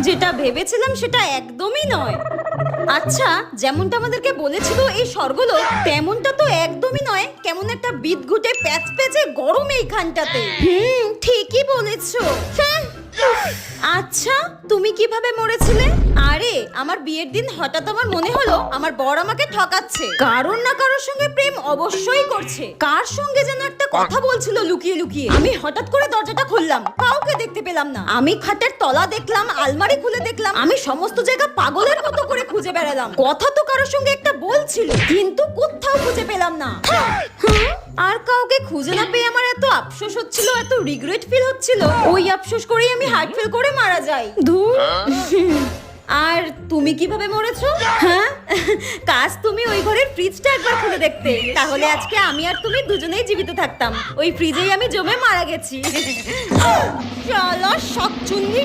যেটা ভেবেছিলাম সেটা একদমই নয়। আচ্ছা, যেমনটা আমাদেরকে বলেছিল এই স্বর্গলোক, তেমনটা তো একদমই নয়। কেমন একটা বিদঘুটে প্যাচ প্যাচে গরম এইখানটাতে। ঠিকই বলেছো। আচ্ছা, তুমি কিভাবে মরেছিলে? আরে, আমার বিয়ের দিন হঠাৎ আমার মনে হলো আমার বর আমাকে ঠকাচ্ছে। কারোর না কারোর সঙ্গে প্রেম অবশ্যই করছে। কার সঙ্গে যেন একটা কথা বলছিল লুকিয়ে লুকিয়ে। আমি হঠাৎ করে দরজাটা খুললাম, কাউকে দেখতে পেলাম না। আমি খাটের তলা দেখলাম, আলমারি খুলে দেখলাম, আমি সমস্ত জায়গা পাগলের মতো করে খুঁজে বেড়ালাম। কথা তো কারোর সঙ্গে একটা বলছিল, কিন্তু কোথাও খুঁজে পেলাম না। আর কাউকে খুঁজে না পেয়ে আমার এত আফসোস হচ্ছিল, এত রিগ্রেট ফিল হচ্ছিল। ওই আফসোস করেই আমি হার্ট ফেল করে মারা যাই। ধুর। আর তুমি কিভাবে মরেছো? হ্যাঁ, কাজ তুমি ওই ঘরের ফ্রিজটা একবার খুলে দেখতে, তাহলে আজকে আমি আর তুমি দুজনেই জীবিত থাকতাম। ওই ফ্রিজেই আমি জমে মারা গেছি। শালা শকচুন্নি।